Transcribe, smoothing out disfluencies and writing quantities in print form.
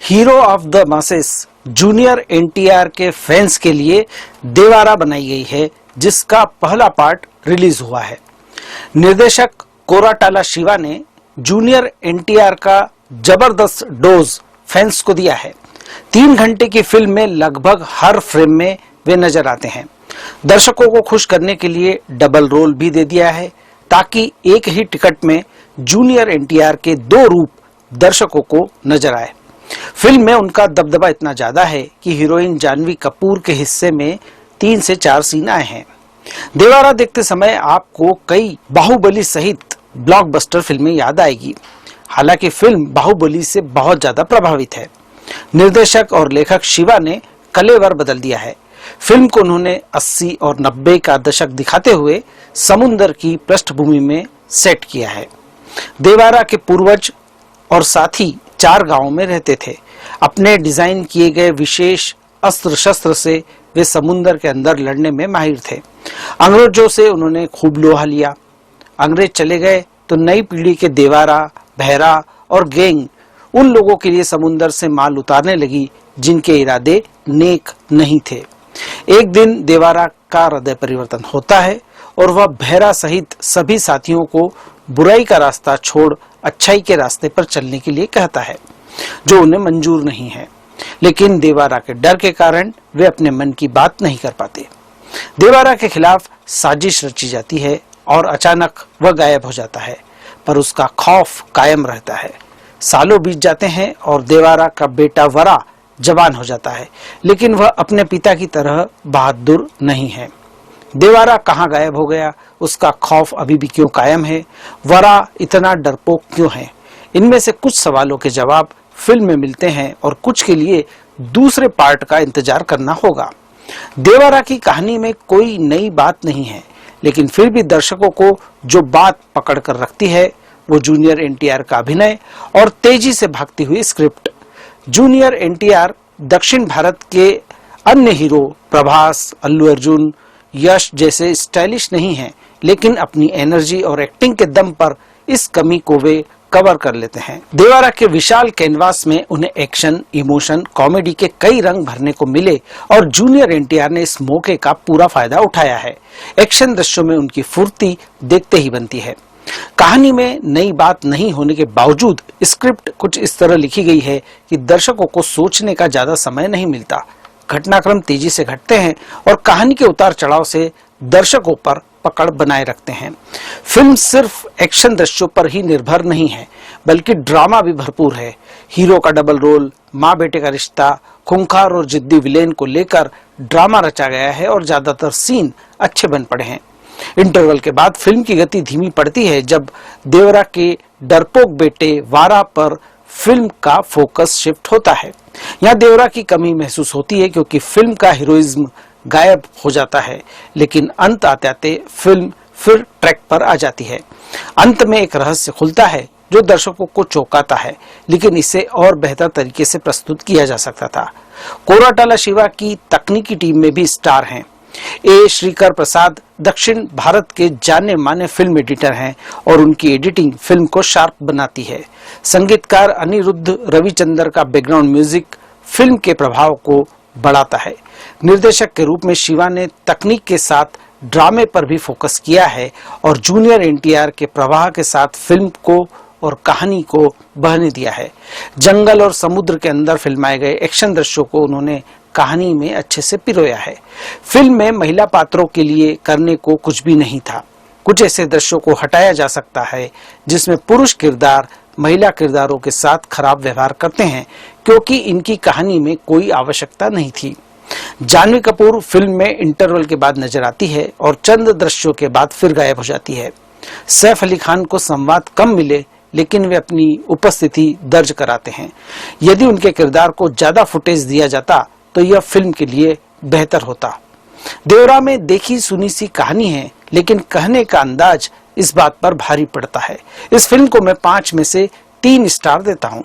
Hero of the masses junior NTR के fans के लिए देवारा बनाई गई है, जिसका पहला पार्ट रिलीज हुआ है। निर्देशक कोराटाला शिवा ने जूनियर एनटीआर का जबरदस्त डोज फैंस को दिया है। 3 घंटे की फिल्म में लगभग हर फ्रेम में वे नजर आते हैं। दर्शकों को खुश करने के लिए डबल रोल भी दे दिया है, ताकि एक ही टिकट में जूनियर एनटीआर के 2 रूप दर्शकों को नजर आए। फिल्म में उनका दबदबा इतना ज्यादा है कि हीरोइन जानवी कपूर के हिस्से में 3 से 4 सीन आए हैं। देवारा देखते समय आपको कई बाहुबली सहित ब्लॉकबस्टर फिल्में याद आएगी। हालांकि फिल्म बाहुबली से बहुत ज्यादा प्रभावित है। निर्देशक और लेखक शिवा ने कलेवर बदल दिया है। फिल्म को उन्होंने 80 और 90 का दशक दिखाते हुए समुद्र की पृष्ठभूमि में सेट किया है। देवारा के पूर्वज और साथी 4 गांवों में रहते थे। अपने डिजाइन किए गए विशेष अस्त्र शस्त्र से वे समुद्र के अंदर लड़ने में माहिर थे। अंग्रेजों से उन्होंने खूब लोहा लिया। अंग्रेज चले गए तो नई पीढ़ी के देवारा, बहरा और गैंग उन लोगों के लिए समुद्र से माल उतारने लगी जिनके इरादे नेक नहीं थे। एक दिन देवारा का हृदय परिवर्तन होता है और वह बहरा सहित सभी साथियों को बुराई का रास्ता छोड़ अच्छाई के रास्ते पर चलने के लिए कहता है, जो उन्हें मंजूर नहीं है। लेकिन देवारा के डर के कारण वे अपने मन की बात नहीं कर पाते। देवारा के खिलाफ साजिश रची जाती है और अचानक वह गायब हो जाता है, पर उसका खौफ कायम रहता है। सालों बीत जाते हैं और देवारा का बेटा वरा जवान हो जाता है, लेकिन वह अपने पिता की तरह बहादुर नहीं है। देवारा कहाँ गायब हो गया, उसका खौफ अभी भी क्यों कायम है, वरा इतना डरपोक क्यों है? इनमें से कुछ सवालों के जवाब फिल्म में मिलते हैं और कुछ के लिए दूसरे पार्ट का इंतजार करना होगा। देवारा की कहानी में कोई नई बात नहीं है, लेकिन फिर भी दर्शकों को जो बात पकड़ कर रखती है वो जूनियर एनटीआर का अभिनय और तेजी से भागती हुई स्क्रिप्ट। जूनियर एनटीआर दक्षिण भारत के अन्य हीरो प्रभास, अल्लू अर्जुन, यश जैसे स्टाइलिश नहीं हैं, लेकिन अपनी एनर्जी और एक्टिंग के दम पर इस कमी को वे कवर कर लेते हैं। देवारा के विशाल कैनवास में उन्हें एक्शन, इमोशन, कॉमेडी के कई रंग भरने को मिले और जूनियर एनटीआर ने इस मौके का पूरा फायदा उठाया है। एक्शन दृश्यों में उनकी फुर्ती देखते ही बनती है। कहानी में नई बात नहीं होने के बावजूद स्क्रिप्ट कुछ इस तरह लिखी गई है कि दर्शकों को सोचने का ज्यादा समय नहीं मिलता। घटनाक्रम तेजी से घटते हैं और कहानी के उतार चढ़ाव से दर्शकों पर पकड़ बनाए रखते हैं। फिल्म सिर्फ एक्शन दृश्यों पर ही निर्भर नहीं है, बल्कि ड्रामा भी भरपूर है। हीरो का डबल रोल, माँ बेटे का रिश्ता, खूंखार और जिद्दी विलेन को लेकर ड्रामा रचा गया है और ज्यादातर सीन अच्छे बन पड़े हैं। इंटरवल के बाद फिल्म की गति धीमी पड़ती है जब देवरा के डरपोक बेटे वारा पर फिल्म का फोकस शिफ्ट होता है। यहाँ देवरा की कमी महसूस होती है क्योंकि फिल्म का हीरोइज्म गायब हो जाता है, लेकिन अंत आते आते फिल्म फिर ट्रैक पर आ जाती है। अंत में एक रहस्य खुलता है जो दर्शकों को चौंकाता है, लेकिन इसे और बेहतर तरीके से प्रस्तुत किया जा सकता था। कोराटाला शिवा की तकनीकी टीम में भी स्टार हैं। ए श्रीकर प्रसाद दक्षिण भारत के जाने माने फिल्म एडिटर हैं और उनकी एडिटिंग फिल्म को शार्प बनाती है। संगीतकार अनिरुद्ध रविचंद्र का बैकग्राउंड म्यूजिक फिल्म के प्रभाव को बढ़ाता है। निर्देशक के रूप में शिवा ने तकनीक के साथ ड्रामे पर भी फोकस किया है और जूनियर एनटीआर के प्रवाह के साथ फिल्म को और कहानी को बहने दिया है। जंगल और समुद्र के अंदर फिल्माए गए एक्शन दृश्यों को उन्होंने कहानी में अच्छे से पिरोया है। फिल्म में महिला पात्रों के लिए करने को कुछ भी नहीं था। कुछ ऐसे दृश्यों को हटाया जा सकता है जिसमें पुरुष किरदार महिला किरदारों के साथ खराब व्यवहार करते हैं, क्योंकि इनकी कहानी में कोई आवश्यकता नहीं थी। जानवी कपूर फिल्म में इंटरवल के बाद नजर आती है और चंद दृश्यों के बाद फिर गायब हो जाती है। सैफ अली खान को संवाद कम मिले, लेकिन वे अपनी उपस्थिति दर्ज कराते हैं। यदि उनके किरदार को ज्यादा फुटेज दिया जाता तो यह फिल्म के लिए बेहतर होता। देवरा में देखी सुनी सी कहानी है, लेकिन कहने का अंदाज इस बात पर भारी पड़ता है। इस फिल्म को मैं 5 में से 3 स्टार देता हूं।